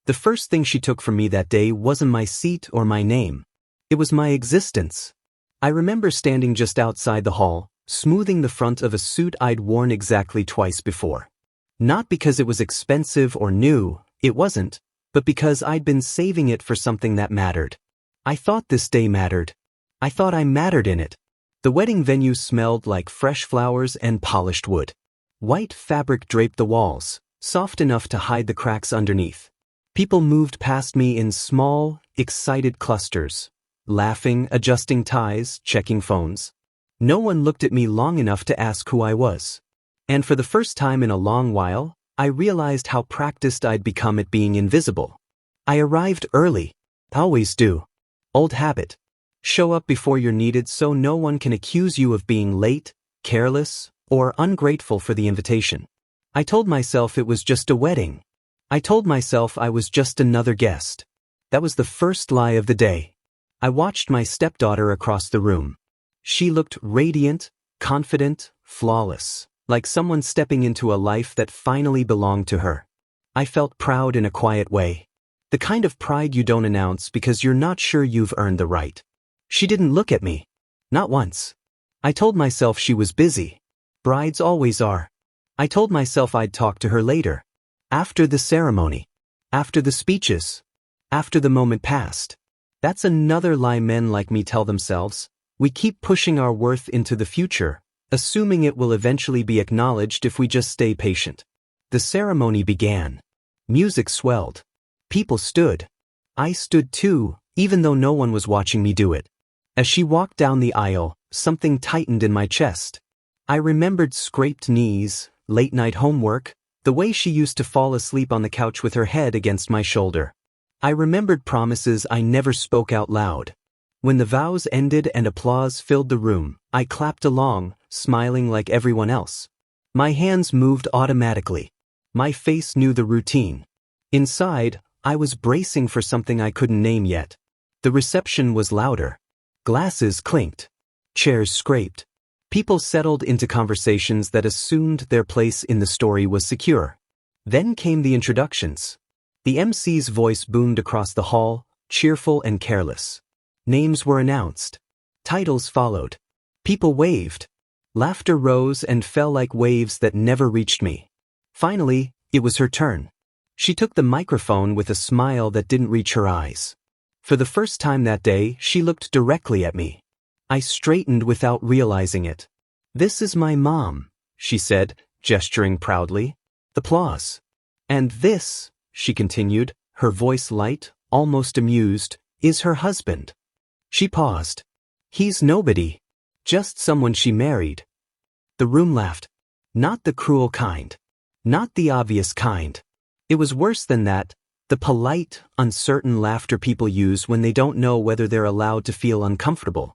The first thing she took from me that day wasn't my seat or my name. It was my existence. I remember standing just outside the hall, smoothing the front of a suit I'd worn exactly twice before. Not because it was expensive or new, it wasn't, but because I'd been saving it for something that mattered. I thought this day mattered. I thought I mattered in it. The wedding venue smelled like fresh flowers and polished wood. White fabric draped the walls, soft enough to hide the cracks underneath. People moved past me in small, excited clusters, laughing, adjusting ties, checking phones. No one looked at me long enough to ask who I was. And for the first time in a long while, I realized how practiced I'd become at being invisible. I arrived early. Always do. Old habit. Show up before you're needed so no one can accuse you of being late, careless, or ungrateful for the invitation. I told myself it was just a wedding. I told myself I was just another guest. That was the first lie of the day. I watched my stepdaughter across the room. She looked radiant, confident, flawless, like someone stepping into a life that finally belonged to her. I felt proud in a quiet way. The kind of pride you don't announce because you're not sure you've earned the right. She didn't look at me. Not once. I told myself she was busy. Brides always are. I told myself I'd talk to her later. After the ceremony. After the speeches. After the moment passed. That's another lie men like me tell themselves. We keep pushing our worth into the future, assuming it will eventually be acknowledged if we just stay patient. The ceremony began. Music swelled. People stood. I stood too, even though no one was watching me do it. As she walked down the aisle, something tightened in my chest. I remembered scraped knees, late-night homework, the way she used to fall asleep on the couch with her head against my shoulder. I remembered promises I never spoke out loud. When the vows ended and applause filled the room, I clapped along, smiling like everyone else. My hands moved automatically. My face knew the routine. Inside, I was bracing for something I couldn't name yet. The reception was louder. Glasses clinked. Chairs scraped. People settled into conversations that assumed their place in the story was secure. Then came the introductions. The MC's voice boomed across the hall, cheerful and careless. Names were announced. Titles followed. People waved. Laughter rose and fell like waves that never reached me. Finally, it was her turn. She took the microphone with a smile that didn't reach her eyes. For the first time that day, she looked directly at me. I straightened without realizing it. "This is my mom," she said, gesturing proudly. Applause. "And this," she continued, her voice light, almost amused, "is her husband." She paused. "He's nobody. Just someone she married." The room laughed. Not the cruel kind. Not the obvious kind. It was worse than that, the polite, uncertain laughter people use when they don't know whether they're allowed to feel uncomfortable.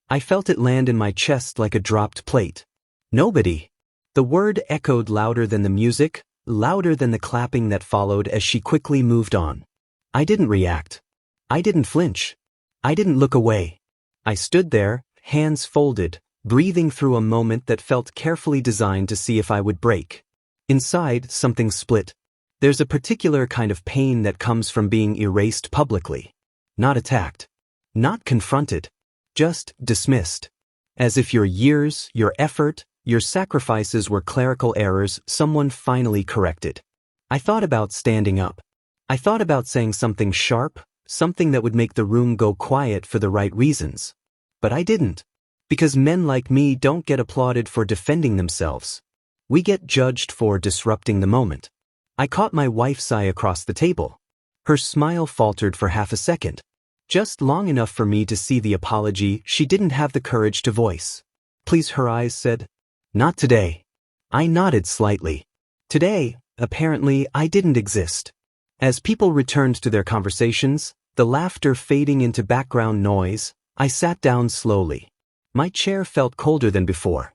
I felt it land in my chest like a dropped plate. Nobody. The word echoed louder than the music, louder than the clapping that followed as she quickly moved on. I didn't react. I didn't flinch. I didn't look away. I stood there, hands folded, breathing through a moment that felt carefully designed to see if I would break. Inside, something split. There's a particular kind of pain that comes from being erased publicly. Not attacked. Not confronted. Just dismissed. As if your years, your effort, your sacrifices were clerical errors someone finally corrected. I thought about standing up. I thought about saying something sharp, something that would make the room go quiet for the right reasons. But I didn't. Because men like me don't get applauded for defending themselves. We get judged for disrupting the moment. I caught my wife's eye across the table. Her smile faltered for half a second. Just long enough for me to see the apology she didn't have the courage to voice. "Please," her eyes said. "Not today." I nodded slightly. Today, apparently, I didn't exist. As people returned to their conversations, the laughter fading into background noise, I sat down slowly. My chair felt colder than before.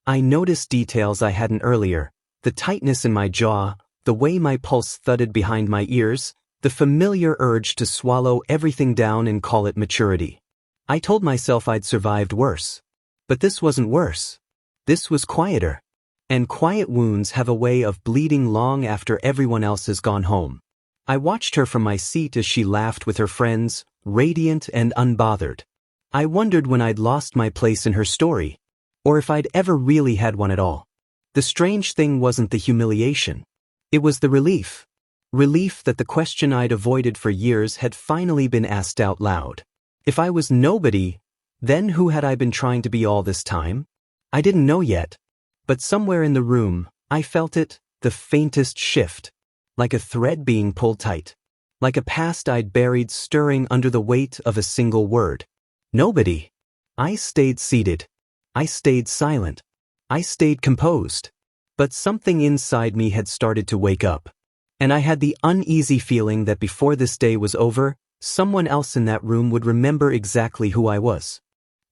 I noticed details I hadn't earlier, the tightness in my jaw, the way my pulse thudded behind my ears, the familiar urge to swallow everything down and call it maturity. I told myself I'd survived worse. But this wasn't worse. This was quieter. And quiet wounds have a way of bleeding long after everyone else has gone home. I watched her from my seat as she laughed with her friends, radiant and unbothered. I wondered when I'd lost my place in her story, or if I'd ever really had one at all. The strange thing wasn't the humiliation. It was the relief. Relief that the question I'd avoided for years had finally been asked out loud. If I was nobody, then who had I been trying to be all this time? I didn't know yet. But somewhere in the room, I felt it, the faintest shift. Like a thread being pulled tight. Like a past I'd buried stirring under the weight of a single word. Nobody. I stayed seated. I stayed silent. I stayed composed. But something inside me had started to wake up. And I had the uneasy feeling that before this day was over, someone else in that room would remember exactly who I was.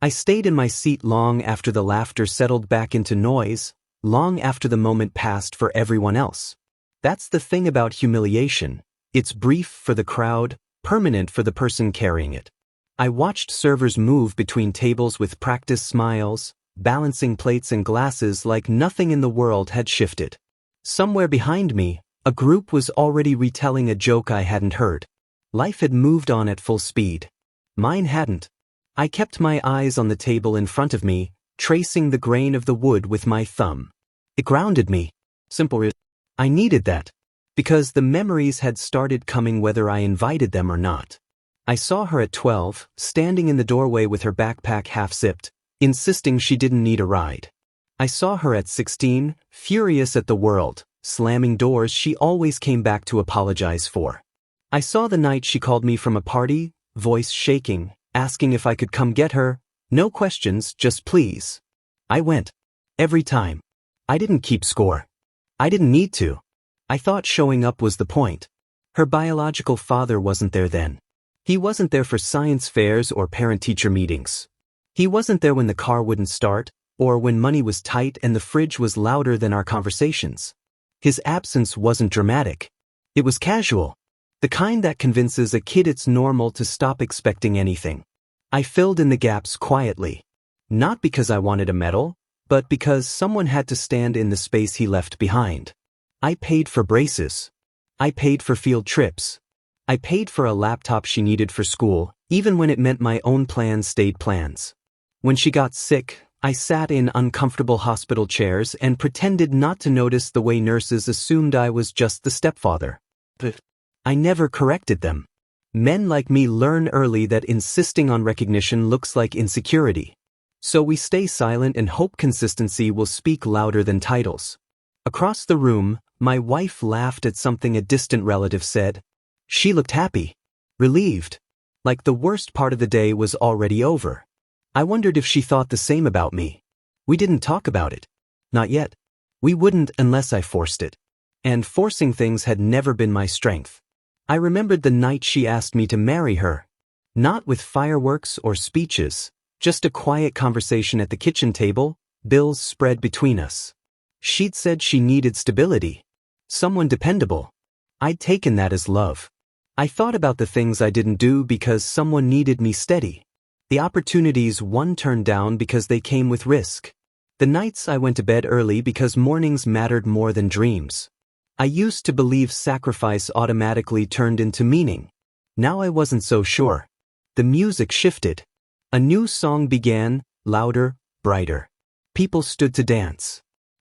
I stayed in my seat long after the laughter settled back into noise, long after the moment passed for everyone else. That's the thing about humiliation. It's brief for the crowd, permanent for the person carrying it. I watched servers move between tables with practiced smiles, balancing plates and glasses like nothing in the world had shifted. Somewhere behind me, a group was already retelling a joke I hadn't heard. Life had moved on at full speed. Mine hadn't. I kept my eyes on the table in front of me, tracing the grain of the wood with my thumb. It grounded me. Simple. I needed that. Because the memories had started coming whether I invited them or not. I saw her at 12, standing in the doorway with her backpack half-zipped, insisting she didn't need a ride. I saw her at 16, furious at the world, slamming doors she always came back to apologize for. I saw the night she called me from a party, voice shaking, asking if I could come get her, no questions, just please. I went. Every time. I didn't keep score. I didn't need to. I thought showing up was the point. Her biological father wasn't there then. He wasn't there for science fairs or parent-teacher meetings. He wasn't there when the car wouldn't start, or when money was tight and the fridge was louder than our conversations. His absence wasn't dramatic. It was casual. The kind that convinces a kid it's normal to stop expecting anything. I filled in the gaps quietly. Not because I wanted a medal, but because someone had to stand in the space he left behind. I paid for braces. I paid for field trips. I paid for a laptop she needed for school, even when it meant my own plans stayed plans. When she got sick, I sat in uncomfortable hospital chairs and pretended not to notice the way nurses assumed I was just the stepfather. But I never corrected them. Men like me learn early that insisting on recognition looks like insecurity. So we stay silent and hope consistency will speak louder than titles. Across the room, my wife laughed at something a distant relative said. She looked happy, relieved, like the worst part of the day was already over. I wondered if she thought the same about me. We didn't talk about it. Not yet. We wouldn't unless I forced it. And forcing things had never been my strength. I remembered the night she asked me to marry her. Not with fireworks or speeches, just a quiet conversation at the kitchen table, bills spread between us. She'd said she needed stability. Someone dependable. I'd taken that as love. I thought about the things I didn't do because someone needed me steady. The opportunities one turned down because they came with risk. The nights I went to bed early because mornings mattered more than dreams. I used to believe sacrifice automatically turned into meaning. Now I wasn't so sure. The music shifted. A new song began, louder, brighter. People stood to dance.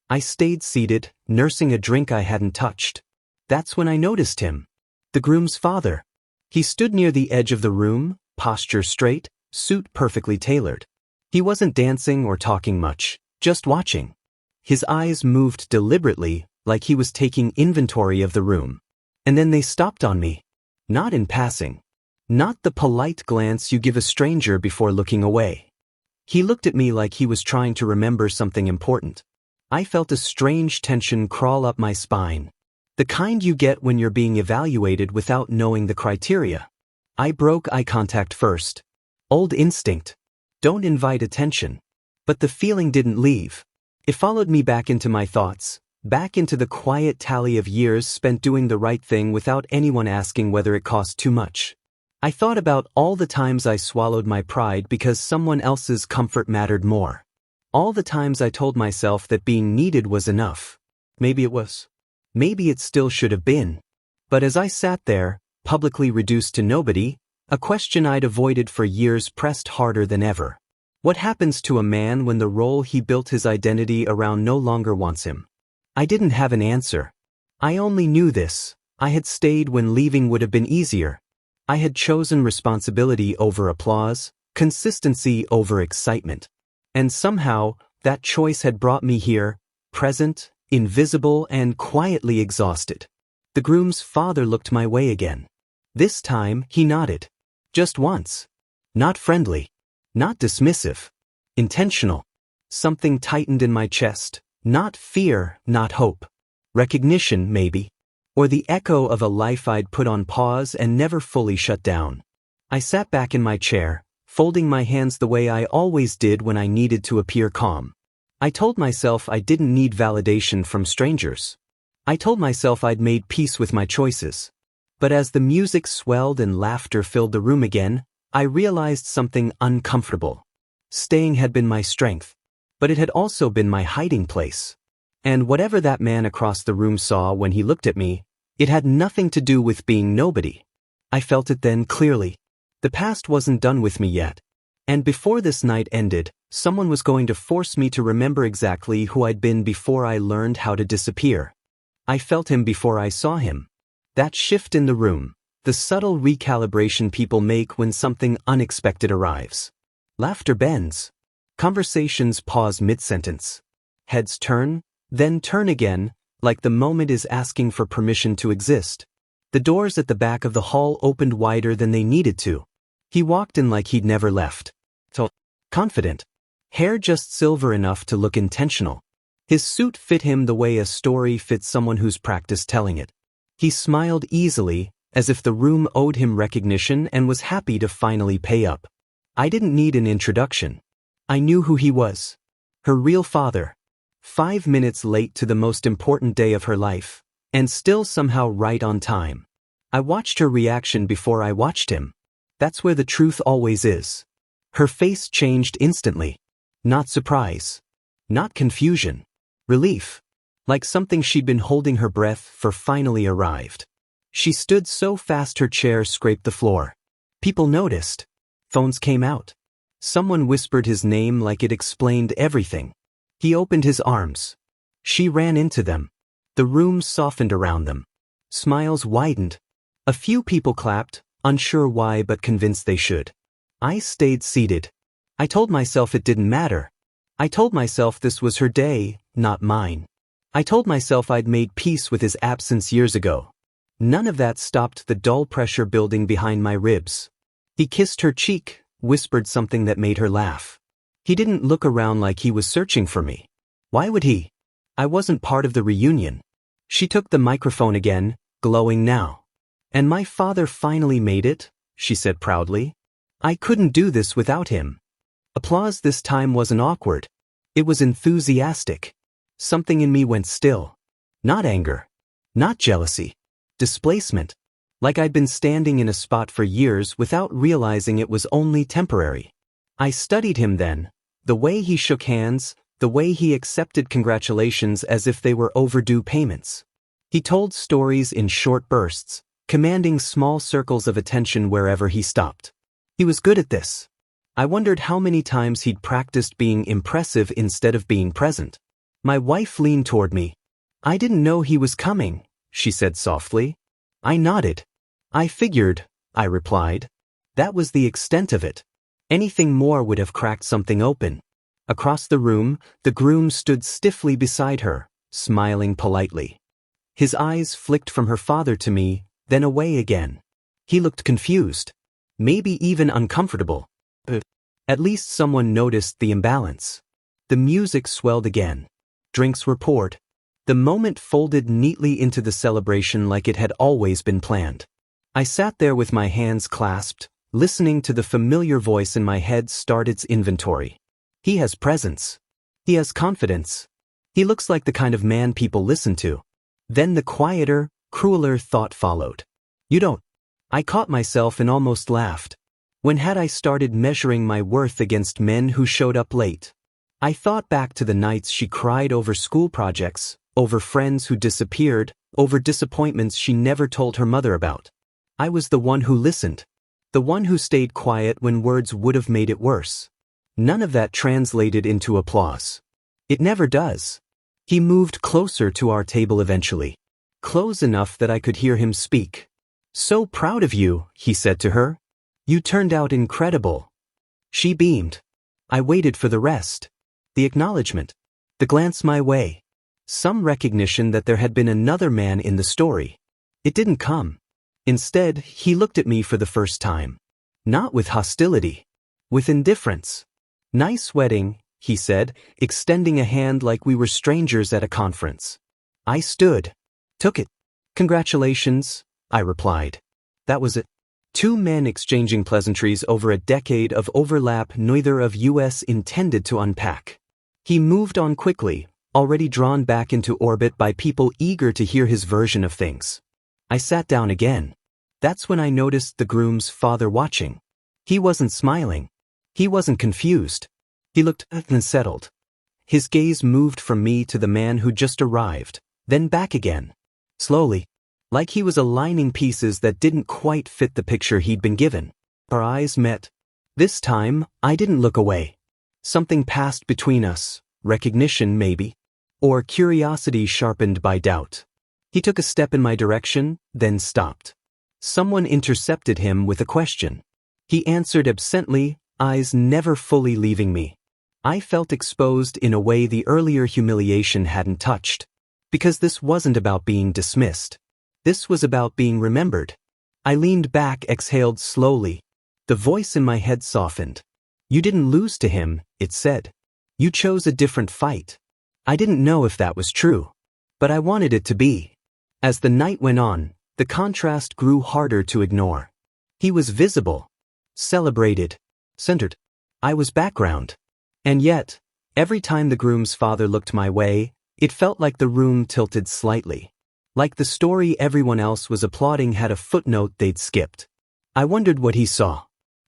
I stayed seated, nursing a drink I hadn't touched. That's when I noticed him. The groom's father. He stood near the edge of the room, posture straight, suit perfectly tailored. He wasn't dancing or talking much, just watching. His eyes moved deliberately, like he was taking inventory of the room. And then they stopped on me. Not in passing. Not the polite glance you give a stranger before looking away. He looked at me like he was trying to remember something important. I felt a strange tension crawl up my spine. The kind you get when you're being evaluated without knowing the criteria. I broke eye contact first. Old instinct. Don't invite attention. But the feeling didn't leave. It followed me back into my thoughts, back into the quiet tally of years spent doing the right thing without anyone asking whether it cost too much. I thought about all the times I swallowed my pride because someone else's comfort mattered more. All the times I told myself that being needed was enough. Maybe it was. Maybe it still should have been. But as I sat there, publicly reduced to nobody, a question I'd avoided for years pressed harder than ever. What happens to a man when the role he built his identity around no longer wants him? I didn't have an answer. I only knew this: I had stayed when leaving would have been easier. I had chosen responsibility over applause, consistency over excitement. And somehow, that choice had brought me here, present, invisible, and quietly exhausted. The groom's father looked my way again. This time, he nodded. Just once. Not friendly. Not dismissive. Intentional. Something tightened in my chest. Not fear, not hope. Recognition, maybe. Or the echo of a life I'd put on pause and never fully shut down. I sat back in my chair, folding my hands the way I always did when I needed to appear calm. I told myself I didn't need validation from strangers. I told myself I'd made peace with my choices. But as the music swelled and laughter filled the room again, I realized something uncomfortable. Staying had been my strength, but it had also been my hiding place. And whatever that man across the room saw when he looked at me, it had nothing to do with being nobody. I felt it then clearly. The past wasn't done with me yet. And before this night ended, someone was going to force me to remember exactly who I'd been before I learned how to disappear. I felt him before I saw him. That shift in the room, the subtle recalibration people make when something unexpected arrives. Laughter bends. Conversations pause mid-sentence. Heads turn, then turn again, like the moment is asking for permission to exist. The doors at the back of the hall opened wider than they needed to. He walked in like he'd never left. Confident. Hair just silver enough to look intentional. His suit fit him the way a story fits someone who's practiced telling it. He smiled easily, as if the room owed him recognition and was happy to finally pay up. I didn't need an introduction. I knew who he was. Her real father. 5 minutes late to the most important day of her life, and still somehow right on time. I watched her reaction before I watched him. That's where the truth always is. Her face changed instantly. Not surprise. Not confusion. Relief. Like something she'd been holding her breath for finally arrived. She stood so fast her chair scraped the floor. People noticed. Phones came out. Someone whispered his name like it explained everything. He opened his arms. She ran into them. The room softened around them. Smiles widened. A few people clapped, unsure why but convinced they should. I stayed seated. I told myself it didn't matter. I told myself this was her day, not mine. I told myself I'd made peace with his absence years ago. None of that stopped the dull pressure building behind my ribs. He kissed her cheek, whispered something that made her laugh. He didn't look around like he was searching for me. Why would he? I wasn't part of the reunion. She took the microphone again, glowing now. And my father finally made it, she said proudly. I couldn't do this without him. Applause this time wasn't awkward. It was enthusiastic. Something in me went still. Not anger. Not jealousy. Displacement. Like I'd been standing in a spot for years without realizing it was only temporary. I studied him then. The way he shook hands, the way he accepted congratulations as if they were overdue payments. He told stories in short bursts, commanding small circles of attention wherever he stopped. He was good at this. I wondered how many times he'd practiced being impressive instead of being present. My wife leaned toward me. I didn't know he was coming, she said softly. I nodded. I figured, I replied. That was the extent of it. Anything more would have cracked something open. Across the room, the groom stood stiffly beside her, smiling politely. His eyes flicked from her father to me, then away again. He looked confused. Maybe even uncomfortable. At least someone noticed the imbalance. The music swelled again. Drinks were poured. The moment folded neatly into the celebration like it had always been planned. I sat there with my hands clasped, listening to the familiar voice in my head start its inventory. He has presence. He has confidence. He looks like the kind of man people listen to. Then the quieter, crueler thought followed. You don't. I caught myself and almost laughed. When had I started measuring my worth against men who showed up late? I thought back to the nights she cried over school projects, over friends who disappeared, over disappointments she never told her mother about. I was the one who listened. The one who stayed quiet when words would have made it worse. None of that translated into applause. It never does. He moved closer to our table eventually. Close enough that I could hear him speak. "So proud of you," he said to her. "You turned out incredible." She beamed. I waited for the rest. The acknowledgement. The glance my way. Some recognition that there had been another man in the story. It didn't come. Instead, he looked at me for the first time. Not with hostility. With indifference. "Nice wedding," he said, extending a hand like we were strangers at a conference. I stood. Took it. "Congratulations," I replied. That was it. Two men exchanging pleasantries over a decade of overlap neither of us intended to unpack. He moved on quickly, already drawn back into orbit by people eager to hear his version of things. I sat down again. That's when I noticed the groom's father watching. He wasn't smiling. He wasn't confused. He looked unsettled. His gaze moved from me to the man who just arrived, then back again. Slowly. Like he was aligning pieces that didn't quite fit the picture he'd been given. Our eyes met. This time, I didn't look away. Something passed between us, recognition maybe, or curiosity sharpened by doubt. He took a step in my direction, then stopped. Someone intercepted him with a question. He answered absently, eyes never fully leaving me. I felt exposed in a way the earlier humiliation hadn't touched. Because this wasn't about being dismissed. This was about being remembered. I leaned back, exhaled slowly. The voice in my head softened. "You didn't lose to him," it said. "You chose a different fight." I didn't know if that was true. But I wanted it to be. As the night went on, the contrast grew harder to ignore. He was visible. Celebrated. Centered. I was background. And yet, every time the groom's father looked my way, it felt like the room tilted slightly. Like the story everyone else was applauding had a footnote they'd skipped. I wondered what he saw.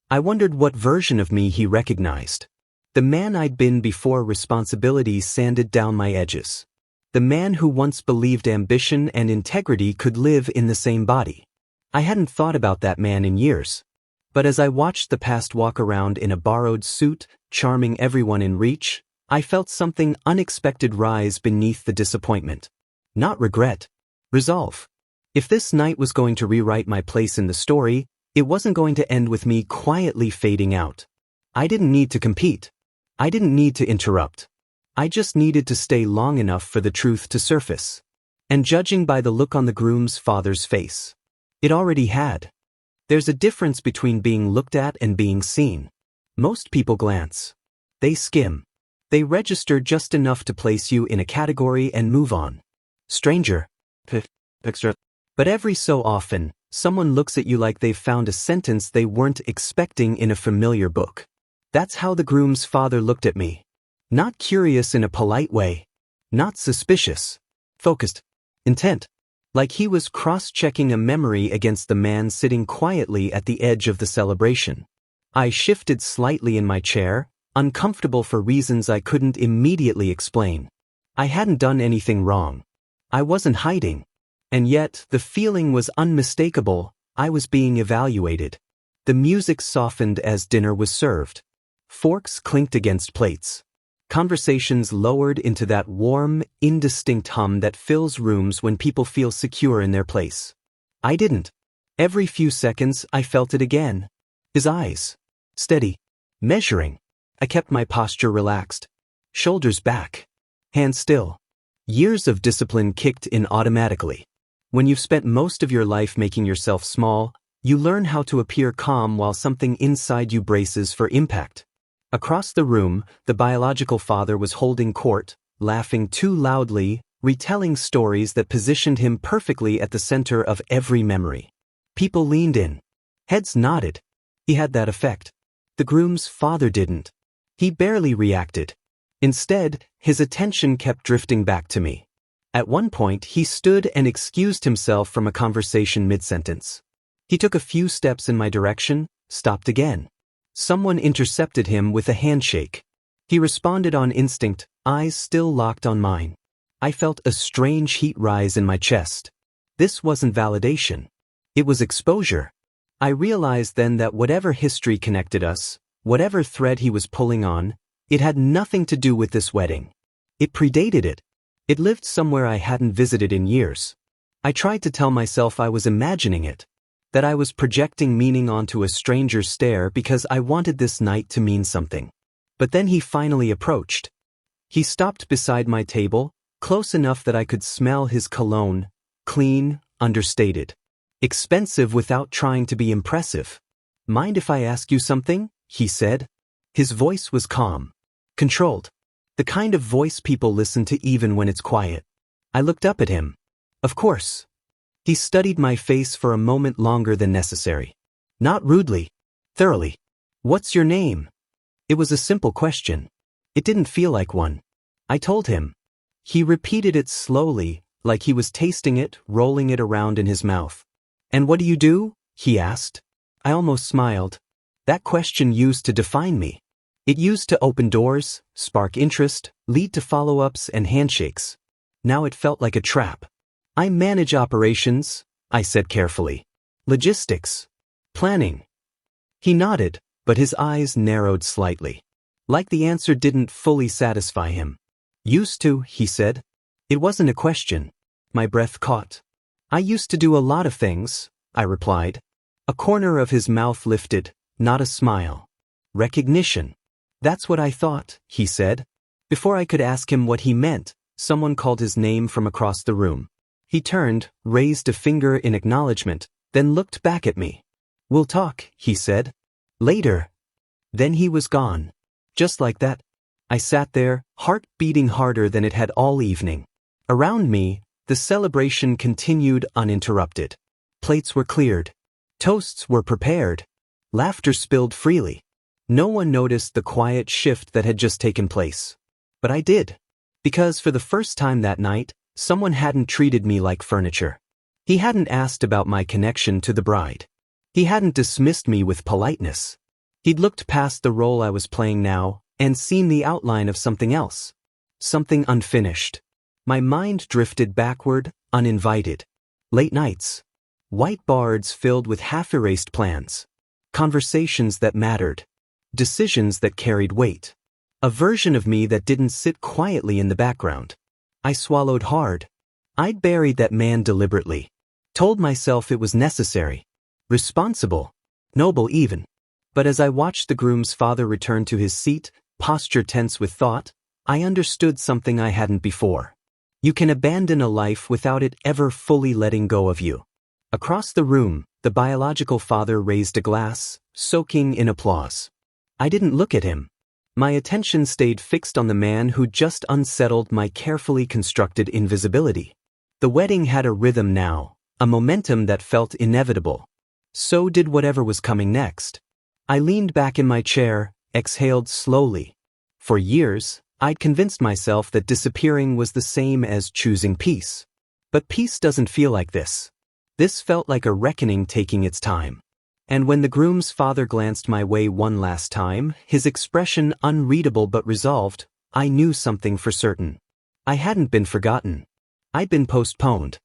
I wondered what version of me he recognized. The man I'd been before responsibility sanded down my edges. The man who once believed ambition and integrity could live in the same body. I hadn't thought about that man in years. But as I watched the past walk around in a borrowed suit, charming everyone in reach, I felt something unexpected rise beneath the disappointment. Not regret. Resolve. If this night was going to rewrite my place in the story, it wasn't going to end with me quietly fading out. I didn't need to compete. I didn't need to interrupt. I just needed to stay long enough for the truth to surface. And judging by the look on the groom's father's face, it already had. There's a difference between being looked at and being seen. Most people glance. They skim. They register just enough to place you in a category and move on. Stranger. Picture. But every so often, someone looks at you like they've found a sentence they weren't expecting in a familiar book. That's how the groom's father looked at me. Not curious in a polite way. Not suspicious. Focused. Intent. Like he was cross-checking a memory against the man sitting quietly at the edge of the celebration. I shifted slightly in my chair, uncomfortable for reasons I couldn't immediately explain. I hadn't done anything wrong. I wasn't hiding. And yet, the feeling was unmistakable. I was being evaluated. The music softened as dinner was served. Forks clinked against plates. Conversations lowered into that warm, indistinct hum that fills rooms when people feel secure in their place. I didn't. Every few seconds, I felt it again. His eyes. Steady. Measuring. I kept my posture relaxed. Shoulders back. Hands still. Years of discipline kicked in automatically. When you've spent most of your life making yourself small, you learn how to appear calm while something inside you braces for impact. Across the room, the biological father was holding court, laughing too loudly, retelling stories that positioned him perfectly at the center of every memory. People leaned in. Heads nodded. He had that effect. The groom's father didn't. He barely reacted. Instead, his attention kept drifting back to me. At one point, he stood and excused himself from a conversation mid-sentence. He took a few steps in my direction, stopped again. Someone intercepted him with a handshake. He responded on instinct, eyes still locked on mine. I felt a strange heat rise in my chest. This wasn't validation. It was exposure. I realized then that whatever history connected us, whatever thread he was pulling on, it had nothing to do with this wedding. It predated it. It lived somewhere I hadn't visited in years. I tried to tell myself I was imagining it, that I was projecting meaning onto a stranger's stare because I wanted this night to mean something. But then he finally approached. He stopped beside my table, close enough that I could smell his cologne, clean, understated. Expensive without trying to be impressive. "Mind if I ask you something?" he said. His voice was calm, controlled. The kind of voice people listen to even when it's quiet. I looked up at him. Of course. He studied my face for a moment longer than necessary. Not rudely. Thoroughly. "What's your name?" It was a simple question. It didn't feel like one. I told him. He repeated it slowly, like he was tasting it, rolling it around in his mouth. "And what do you do?" he asked. I almost smiled. That question used to define me. It used to open doors, spark interest, lead to follow-ups and handshakes. Now it felt like a trap. "I manage operations," I said carefully. "Logistics. Planning." He nodded, but his eyes narrowed slightly. Like the answer didn't fully satisfy him. "Used to," he said. It wasn't a question. My breath caught. "I used to do a lot of things," I replied. A corner of his mouth lifted, not a smile. "Recognition. That's what I thought," he said. Before I could ask him what he meant, someone called his name from across the room. He turned, raised a finger in acknowledgement, then looked back at me. "We'll talk," he said. "Later." Then he was gone. Just like that. I sat there, heart beating harder than it had all evening. Around me, the celebration continued uninterrupted. Plates were cleared. Toasts were prepared. Laughter spilled freely. No one noticed the quiet shift that had just taken place. But I did. Because for the first time that night, someone hadn't treated me like furniture. He hadn't asked about my connection to the bride. He hadn't dismissed me with politeness. He'd looked past the role I was playing now and seen the outline of something else. Something unfinished. My mind drifted backward, uninvited. Late nights. Whiteboards filled with half-erased plans. Conversations that mattered. Decisions that carried weight. A version of me that didn't sit quietly in the background. I swallowed hard. I'd buried that man deliberately. Told myself it was necessary. Responsible. Noble even. But as I watched the groom's father return to his seat, posture tense with thought, I understood something I hadn't before. You can abandon a life without it ever fully letting go of you. Across the room, the biological father raised a glass, soaking in applause. I didn't look at him. My attention stayed fixed on the man who just unsettled my carefully constructed invisibility. The wedding had a rhythm now, a momentum that felt inevitable. So did whatever was coming next. I leaned back in my chair, exhaled slowly. For years, I'd convinced myself that disappearing was the same as choosing peace. But peace doesn't feel like this. This felt like a reckoning taking its time. And when the groom's father glanced my way one last time, his expression unreadable but resolved, I knew something for certain. I hadn't been forgotten. I'd been postponed.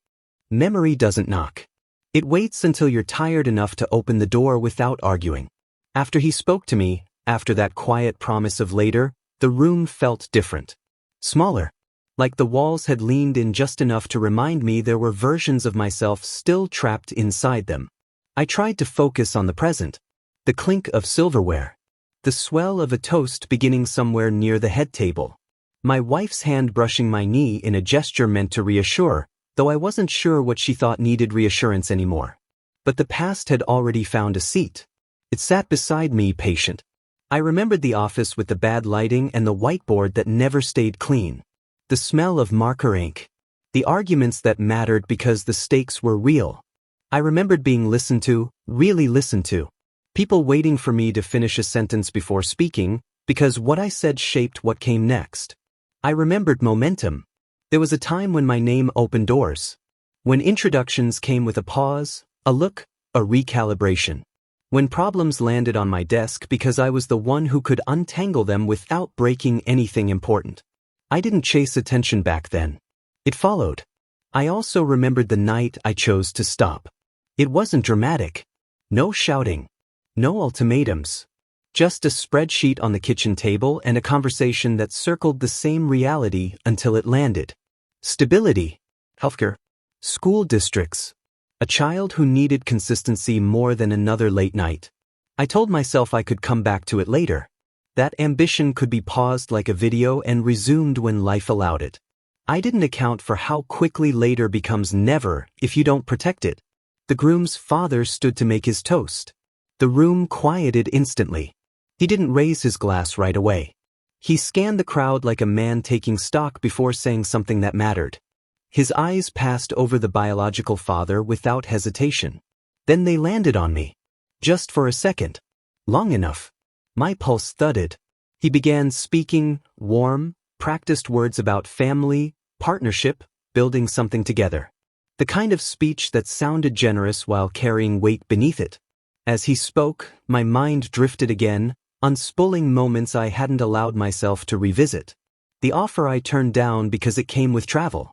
Memory doesn't knock. It waits until you're tired enough to open the door without arguing. After he spoke to me, after that quiet promise of later, the room felt different. Smaller. Like the walls had leaned in just enough to remind me there were versions of myself still trapped inside them. I tried to focus on the present. The clink of silverware. The swell of a toast beginning somewhere near the head table. My wife's hand brushing my knee in a gesture meant to reassure, though I wasn't sure what she thought needed reassurance anymore. But the past had already found a seat. It sat beside me, patient. I remembered the office with the bad lighting and the whiteboard that never stayed clean. The smell of marker ink. The arguments that mattered because the stakes were real. I remembered being listened to, really listened to. People waiting for me to finish a sentence before speaking, because what I said shaped what came next. I remembered momentum. There was a time when my name opened doors. When introductions came with a pause, a look, a recalibration. When problems landed on my desk because I was the one who could untangle them without breaking anything important. I didn't chase attention back then. It followed. I also remembered the night I chose to stop. It wasn't dramatic. No shouting. No ultimatums. Just a spreadsheet on the kitchen table and a conversation that circled the same reality until it landed. Stability. Healthcare. School districts. A child who needed consistency more than another late night. I told myself I could come back to it later. That ambition could be paused like a video and resumed when life allowed it. I didn't account for how quickly later becomes never if you don't protect it. The groom's father stood to make his toast. The room quieted instantly. He didn't raise his glass right away. He scanned the crowd like a man taking stock before saying something that mattered. His eyes passed over the biological father without hesitation. Then they landed on me. Just for a second. Long enough. My pulse thudded. He began speaking, warm, practiced words about family, partnership, building something together. The kind of speech that sounded generous while carrying weight beneath it. As he spoke, my mind drifted again, unspooling moments I hadn't allowed myself to revisit. The offer I turned down because it came with travel.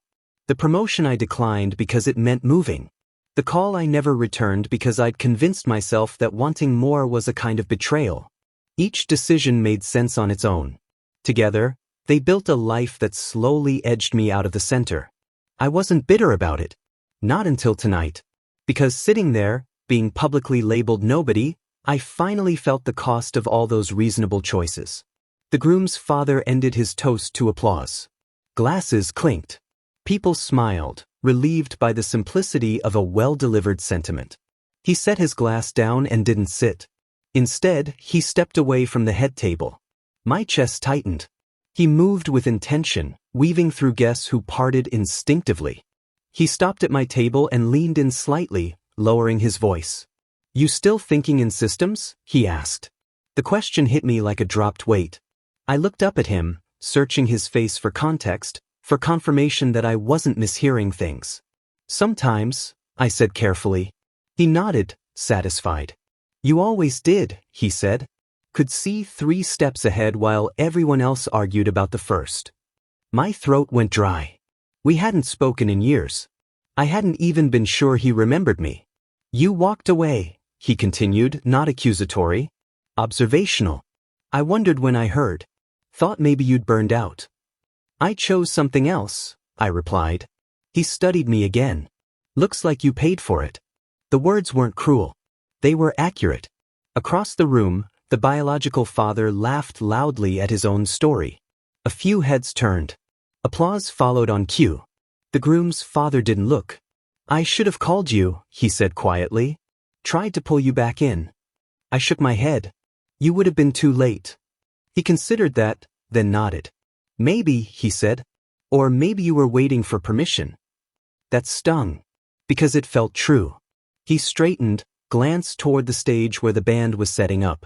The promotion I declined because it meant moving. The call I never returned because I'd convinced myself that wanting more was a kind of betrayal. Each decision made sense on its own. Together, they built a life that slowly edged me out of the center. I wasn't bitter about it. Not until tonight. Because sitting there, being publicly labeled nobody, I finally felt the cost of all those reasonable choices. The groom's father ended his toast to applause. Glasses clinked. People smiled, relieved by the simplicity of a well-delivered sentiment. He set his glass down and didn't sit. Instead, he stepped away from the head table. My chest tightened. He moved with intention, weaving through guests who parted instinctively. He stopped at my table and leaned in slightly, lowering his voice. "You still thinking in systems?" he asked. The question hit me like a dropped weight. I looked up at him, searching his face for context, for confirmation that I wasn't mishearing things. "Sometimes," I said carefully. He nodded, satisfied. "You always did," he said. Could see 3 steps ahead while everyone else argued about the first. My throat went dry. We hadn't spoken in years. I hadn't even been sure he remembered me. "You walked away," he continued, not accusatory. Observational. "I wondered when I heard. Thought maybe you'd burned out." "I chose something else," I replied. He studied me again. "Looks like you paid for it." The words weren't cruel. They were accurate. Across the room, the biological father laughed loudly at his own story. A few heads turned. Applause followed on cue. The groom's father didn't look. "I should have called you," he said quietly. "Tried to pull you back in." I shook my head. "You would have been too late." He considered that, then nodded. "Maybe," he said. "Or maybe you were waiting for permission." That stung. Because it felt true. He straightened, glanced toward the stage where the band was setting up.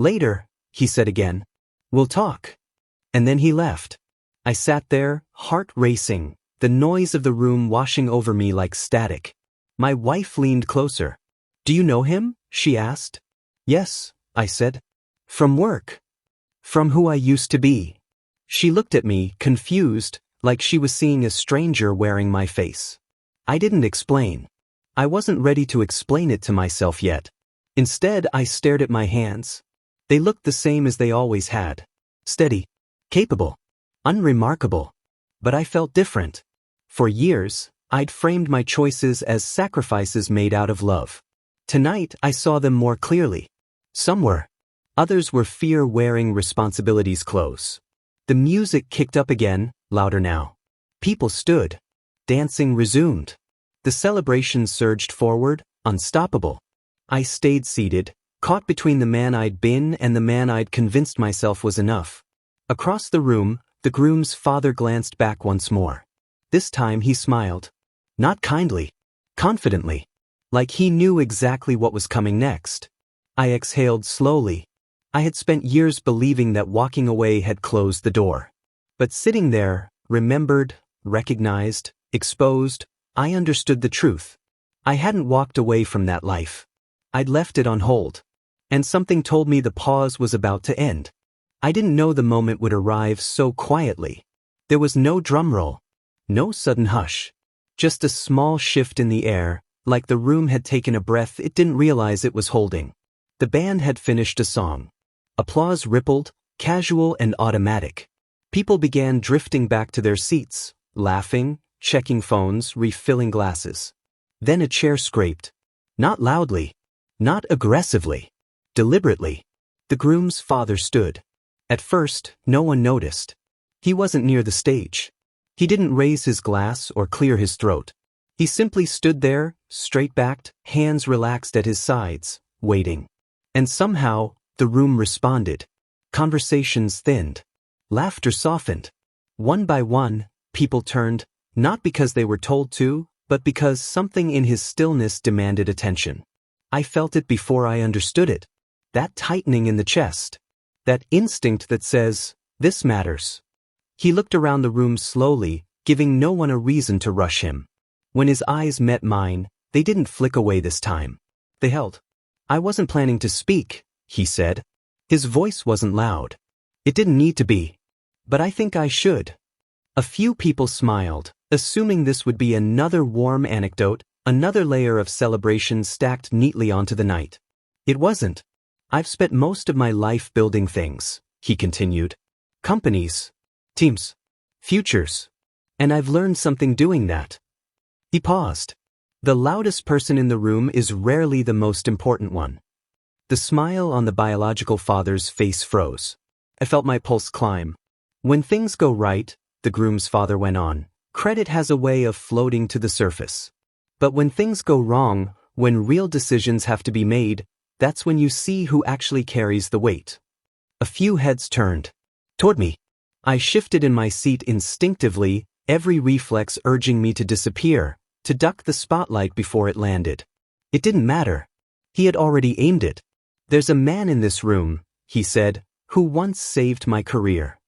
"Later," he said again. "We'll talk." And then he left. I sat there, heart racing, the noise of the room washing over me like static. My wife leaned closer. "Do you know him?" she asked. "Yes," I said. "From work." "From who I used to be." She looked at me, confused, like she was seeing a stranger wearing my face. I didn't explain. I wasn't ready to explain it to myself yet. Instead, I stared at my hands. They looked the same as they always had. Steady. Capable. Unremarkable. But I felt different. For years, I'd framed my choices as sacrifices made out of love. Tonight, I saw them more clearly. Some were. Others were fear wearing responsibilities close. The music kicked up again, louder now. People stood. Dancing resumed. The celebration surged forward, unstoppable. I stayed seated, caught between the man I'd been and the man I'd convinced myself was enough. Across the room, the groom's father glanced back once more. This time he smiled. Not kindly. Confidently. Like he knew exactly what was coming next. I exhaled slowly. I had spent years believing that walking away had closed the door. But sitting there, remembered, recognized, exposed, I understood the truth. I hadn't walked away from that life. I'd left it on hold. And something told me the pause was about to end. I didn't know the moment would arrive so quietly. There was no drum roll. No sudden hush. Just a small shift in the air, like the room had taken a breath it didn't realize it was holding. The band had finished a song. Applause rippled, casual and automatic. People began drifting back to their seats, laughing, checking phones, refilling glasses. Then a chair scraped. Not loudly. Not aggressively. Deliberately. The groom's father stood. At first, no one noticed. He wasn't near the stage. He didn't raise his glass or clear his throat. He simply stood there, straight-backed, hands relaxed at his sides, waiting. And somehow, the room responded. Conversations thinned. Laughter softened. One by one, people turned, not because they were told to, but because something in his stillness demanded attention. I felt it before I understood it. That tightening in the chest. That instinct that says, this matters. He looked around the room slowly, giving no one a reason to rush him. When his eyes met mine, they didn't flick away this time. They held. I wasn't planning to speak, he said. His voice wasn't loud. It didn't need to be. But I think I should. A few people smiled, assuming this would be another warm anecdote, another layer of celebration stacked neatly onto the night. It wasn't. I've spent most of my life building things, he continued. Companies. Teams. Futures. And I've learned something doing that. He paused. The loudest person in the room is rarely the most important one. The smile on the biological father's face froze. I felt my pulse climb. When things go right, the groom's father went on, credit has a way of floating to the surface. But when things go wrong, when real decisions have to be made, that's when you see who actually carries the weight. A few heads turned toward me. I shifted in my seat instinctively, every reflex urging me to disappear, to duck the spotlight before it landed. It didn't matter. He had already aimed it. There's a man in this room, he said, who once saved my career.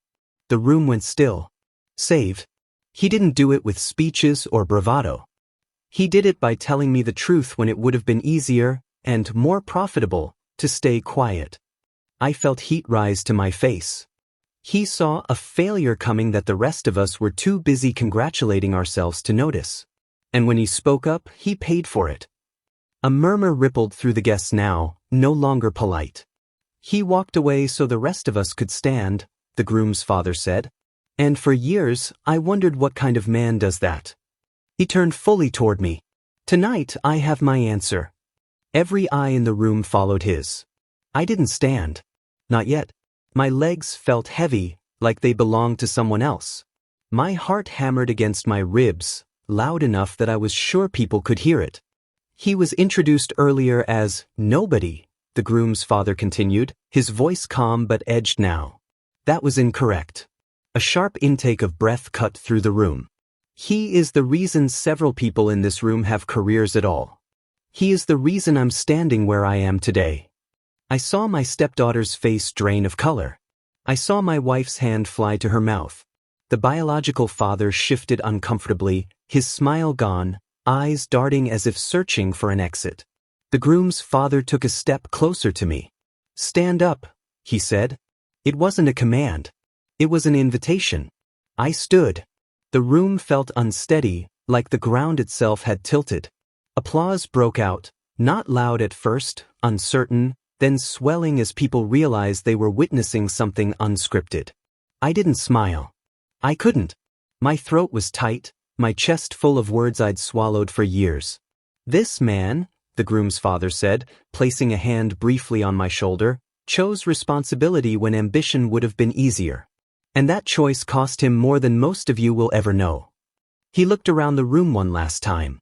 The room went still. Saved. He didn't do it with speeches or bravado. He did it by telling me the truth when it would have been easier, and more profitable, to stay quiet. I felt heat rise to my face. He saw a failure coming that the rest of us were too busy congratulating ourselves to notice. And when he spoke up, he paid for it. A murmur rippled through the guests now, no longer polite. He walked away so the rest of us could stand, the groom's father said. And for years, I wondered what kind of man does that. He turned fully toward me. Tonight, I have my answer. Every eye in the room followed his. I didn't stand. Not yet. My legs felt heavy, like they belonged to someone else. My heart hammered against my ribs, loud enough that I was sure people could hear it. He was introduced earlier as nobody, the groom's father continued, his voice calm but edged now. That was incorrect. A sharp intake of breath cut through the room. He is the reason several people in this room have careers at all. He is the reason I'm standing where I am today. I saw my stepdaughter's face drain of color. I saw my wife's hand fly to her mouth. The biological father shifted uncomfortably, his smile gone, eyes darting as if searching for an exit. The groom's father took a step closer to me. Stand up, he said. It wasn't a command. It was an invitation. I stood. The room felt unsteady, like the ground itself had tilted. Applause broke out, not loud at first, uncertain, then swelling as people realized they were witnessing something unscripted. I didn't smile. I couldn't. My throat was tight, my chest full of words I'd swallowed for years. This man, the groom's father said, placing a hand briefly on my shoulder, chose responsibility when ambition would have been easier. And that choice cost him more than most of you will ever know. He looked around the room one last time.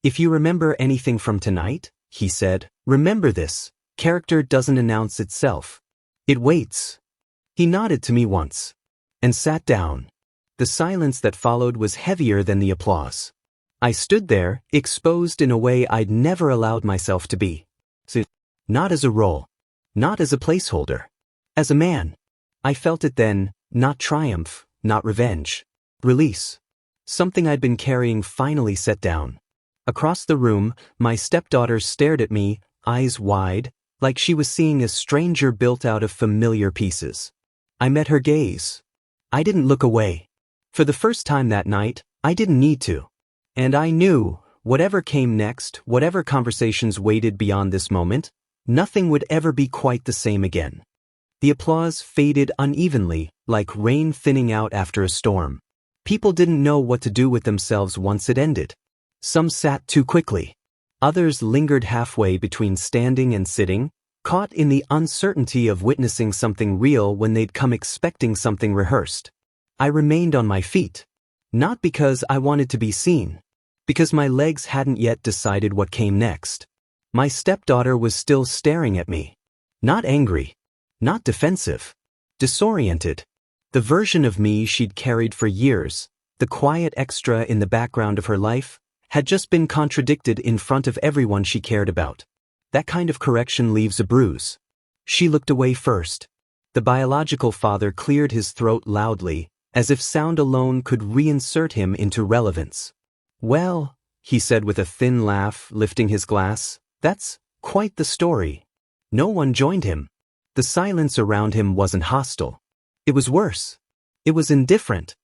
If you remember anything from tonight, he said, remember this. Character doesn't announce itself. It waits. He nodded to me once. And sat down. The silence that followed was heavier than the applause. I stood there, exposed in a way I'd never allowed myself to be. Not as a role. Not as a placeholder. As a man. I felt it then, not triumph, not revenge. Release. Something I'd been carrying finally set down. Across the room, my stepdaughter stared at me, eyes wide, like she was seeing a stranger built out of familiar pieces. I met her gaze. I didn't look away. For the first time that night, I didn't need to. And I knew, whatever came next, whatever conversations waited beyond this moment, nothing would ever be quite the same again. The applause faded unevenly, like rain thinning out after a storm. People didn't know what to do with themselves once it ended. Some sat too quickly. Others lingered halfway between standing and sitting, caught in the uncertainty of witnessing something real when they'd come expecting something rehearsed. I remained on my feet. Not because I wanted to be seen. Because my legs hadn't yet decided what came next. My stepdaughter was still staring at me. Not angry. Not defensive. Disoriented. The version of me she'd carried for years, the quiet extra in the background of her life, had just been contradicted in front of everyone she cared about. That kind of correction leaves a bruise. She looked away first. The biological father cleared his throat loudly, as if sound alone could reinsert him into relevance. "Well," he said with a thin laugh, lifting his glass, "that's quite the story." No one joined him. The silence around him wasn't hostile. It was worse. It was indifferent.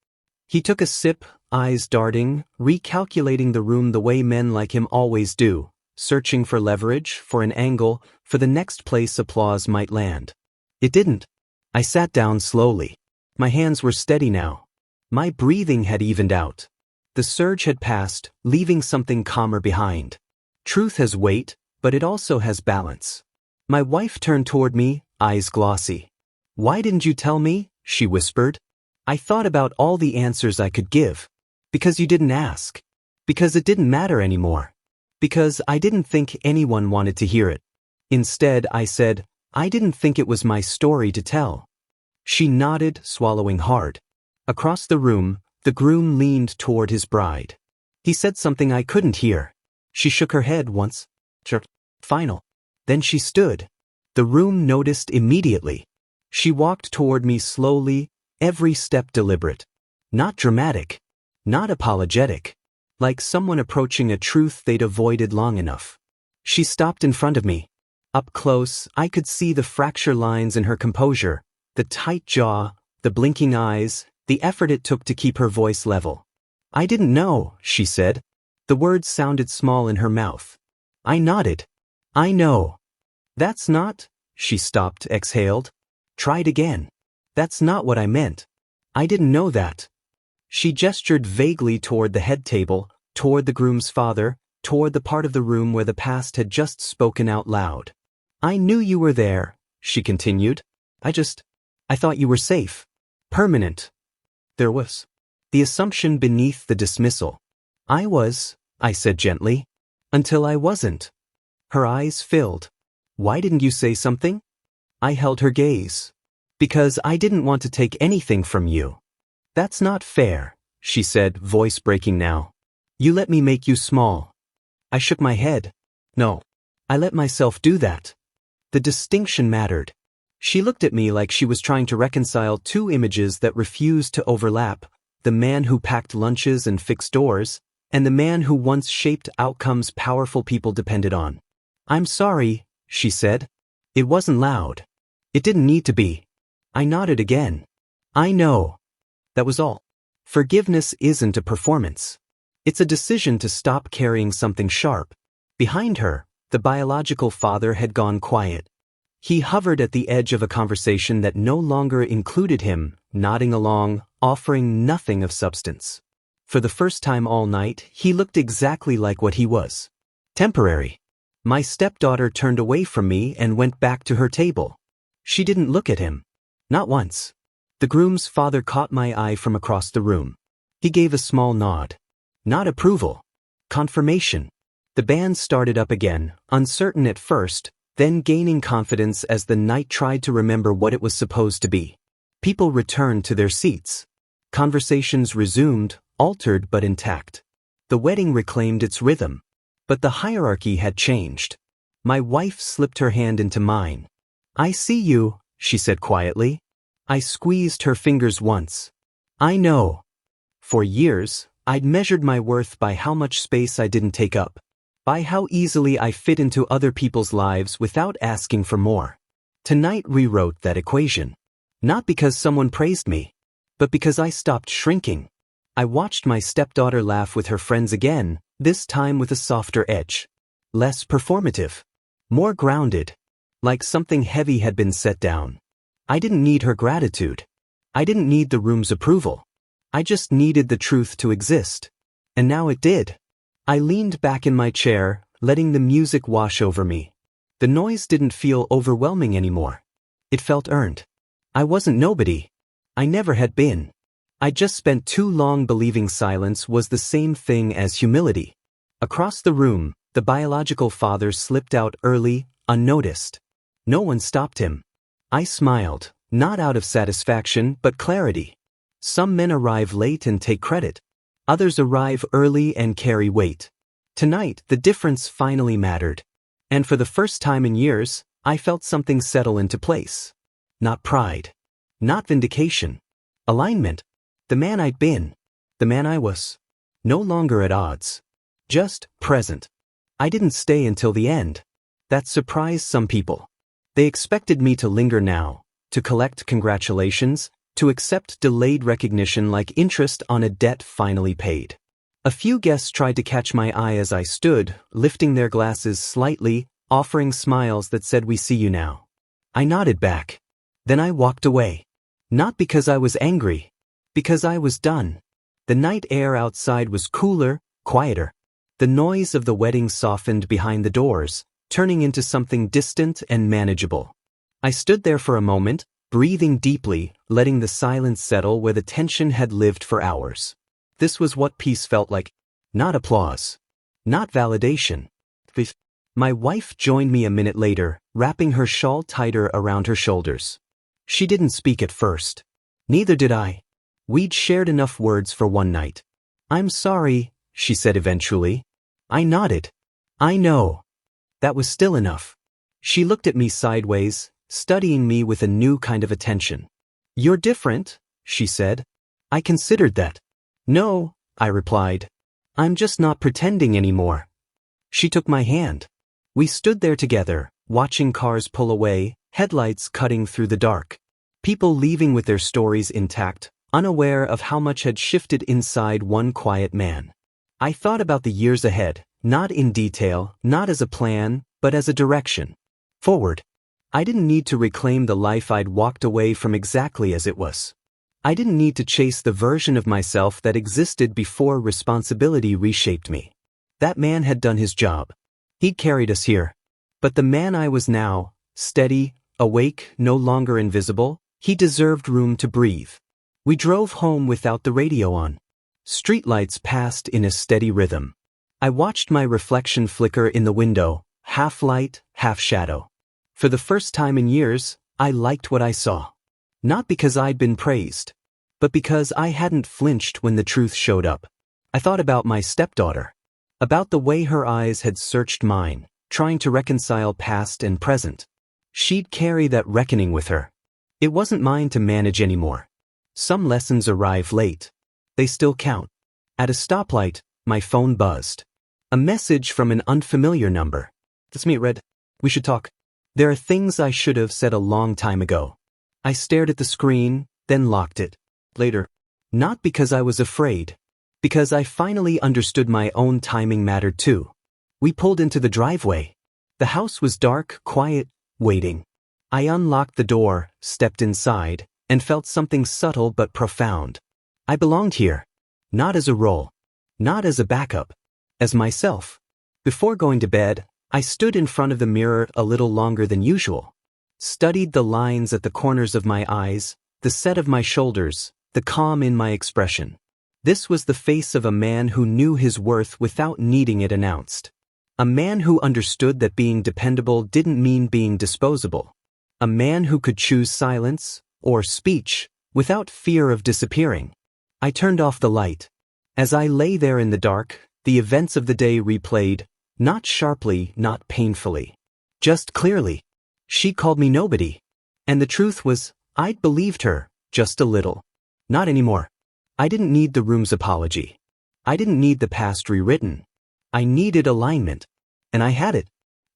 He took a sip, eyes darting, recalculating the room the way men like him always do, searching for leverage, for an angle, for the next place applause might land. It didn't. I sat down slowly. My hands were steady now. My breathing had evened out. The surge had passed, leaving something calmer behind. Truth has weight, but it also has balance. My wife turned toward me, eyes glossy. "Why didn't you tell me?" she whispered. "I thought about all the answers I could give. Because you didn't ask. Because it didn't matter anymore. Because I didn't think anyone wanted to hear it. Instead, I said, I didn't think it was my story to tell." She nodded, swallowing hard. Across the room, the groom leaned toward his bride. He said something I couldn't hear. She shook her head once. Final. Then she stood. The room noticed immediately. She walked toward me slowly, every step deliberate. Not dramatic. Not apologetic. Like someone approaching a truth they'd avoided long enough. She stopped in front of me. Up close, I could see the fracture lines in her composure, the tight jaw, the blinking eyes, the effort it took to keep her voice level. "I didn't know," she said. The words sounded small in her mouth. I nodded. "I know." "That's not," she stopped, exhaled. "Tried again. That's not what I meant. I didn't know that." She gestured vaguely toward the head table, toward the groom's father, toward the part of the room where the past had just spoken out loud. "I knew you were there," she continued. I thought you were safe. Permanent." There was the assumption beneath the dismissal. "I was," I said gently. "Until I wasn't." Her eyes filled. "Why didn't you say something?" I held her gaze. "Because I didn't want to take anything from you." "That's not fair," she said, voice breaking now. "You let me make you small." I shook my head. "No. I let myself do that." The distinction mattered. She looked at me like she was trying to reconcile two images that refused to overlap, the man who packed lunches and fixed doors, and the man who once shaped outcomes powerful people depended on. "I'm sorry," she said. "It wasn't loud. It didn't need to be." I nodded again. "I know." That was all. Forgiveness isn't a performance. It's a decision to stop carrying something sharp. Behind her, the biological father had gone quiet. He hovered at the edge of a conversation that no longer included him, nodding along, offering nothing of substance. For the first time all night, he looked exactly like what he was. Temporary. My stepdaughter turned away from me and went back to her table. She didn't look at him. Not once. The groom's father caught my eye from across the room. He gave a small nod. Not approval. Confirmation. The band started up again, uncertain at first, then gaining confidence as the night tried to remember what it was supposed to be. People returned to their seats. Conversations resumed, altered but intact. The wedding reclaimed its rhythm. But the hierarchy had changed. My wife slipped her hand into mine. "I see you," she said quietly. I squeezed her fingers once. "I know." For years, I'd measured my worth by how much space I didn't take up. By how easily I fit into other people's lives without asking for more. Tonight rewrote that equation. Not because someone praised me, but because I stopped shrinking. I watched my stepdaughter laugh with her friends again, this time with a softer edge. Less performative. More grounded. Like something heavy had been set down. I didn't need her gratitude. I didn't need the room's approval. I just needed the truth to exist. And now it did. I leaned back in my chair, letting the music wash over me. The noise didn't feel overwhelming anymore. It felt earned. I wasn't nobody. I never had been. I just spent too long believing silence was the same thing as humility. Across the room, the biological father slipped out early, unnoticed. No one stopped him. I smiled, not out of satisfaction but clarity. Some men arrive late and take credit. Others arrive early and carry weight. Tonight, the difference finally mattered. And for the first time in years, I felt something settle into place. Not pride. Not vindication. Alignment. The man I'd been. The man I was. No longer at odds. Just present. I didn't stay until the end. That surprised some people. They expected me to linger now, to collect congratulations, to accept delayed recognition like interest on a debt finally paid. A few guests tried to catch my eye as I stood, lifting their glasses slightly, offering smiles that said, "We see you now." I nodded back. Then I walked away. Not because I was angry. Because I was done. The night air outside was cooler, quieter. The noise of the wedding softened behind the doors, turning into something distant and manageable. I stood there for a moment, breathing deeply, letting the silence settle where the tension had lived for hours. This was what peace felt like. Not applause. Not validation. My wife joined me a minute later, wrapping her shawl tighter around her shoulders. She didn't speak at first. Neither did I. We'd shared enough words for one night. "I'm sorry," she said eventually. I nodded. "I know." That was still enough. She looked at me sideways, studying me with a new kind of attention. "You're different," she said. I considered that. "No," I replied. "I'm just not pretending anymore." She took my hand. We stood there together, watching cars pull away, headlights cutting through the dark. People leaving with their stories intact, unaware of how much had shifted inside one quiet man. I thought about the years ahead, not in detail, not as a plan, but as a direction. Forward. I didn't need to reclaim the life I'd walked away from exactly as it was. I didn't need to chase the version of myself that existed before responsibility reshaped me. That man had done his job. He'd carried us here. But the man I was now, steady, awake, no longer invisible, he deserved room to breathe. We drove home without the radio on. Streetlights passed in a steady rhythm. I watched my reflection flicker in the window, half light, half shadow. For the first time in years, I liked what I saw. Not because I'd been praised, but because I hadn't flinched when the truth showed up. I thought about my stepdaughter. About the way her eyes had searched mine, trying to reconcile past and present. She'd carry that reckoning with her. It wasn't mine to manage anymore. Some lessons arrive late. They still count. At a stoplight, my phone buzzed. A message from an unfamiliar number. "It's me, Red. We should talk." There are things I should have said a long time ago. I stared at the screen, then locked it. Later. Not because I was afraid. Because I finally understood my own timing mattered too. We pulled into the driveway. The house was dark, quiet, waiting. I unlocked the door, stepped inside, and felt something subtle but profound. I belonged here. Not as a role. Not as a backup. As myself. Before going to bed, I stood in front of the mirror a little longer than usual. Studied the lines at the corners of my eyes, the set of my shoulders, the calm in my expression. This was the face of a man who knew his worth without needing it announced. A man who understood that being dependable didn't mean being disposable. A man who could choose silence, or speech, without fear of disappearing. I turned off the light. As I lay there in the dark, the events of the day replayed, not sharply, not painfully. Just clearly. She called me nobody. And the truth was, I'd believed her, just a little. Not anymore. I didn't need the room's apology. I didn't need the past rewritten. I needed alignment. And I had it.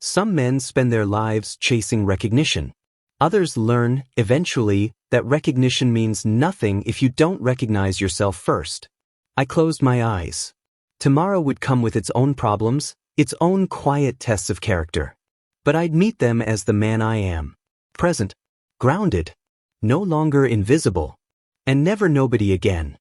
Some men spend their lives chasing recognition. Others learn, eventually, that recognition means nothing if you don't recognize yourself first. I closed my eyes. Tomorrow would come with its own problems, its own quiet tests of character. But I'd meet them as the man I am. Present, grounded, no longer invisible, and never nobody again.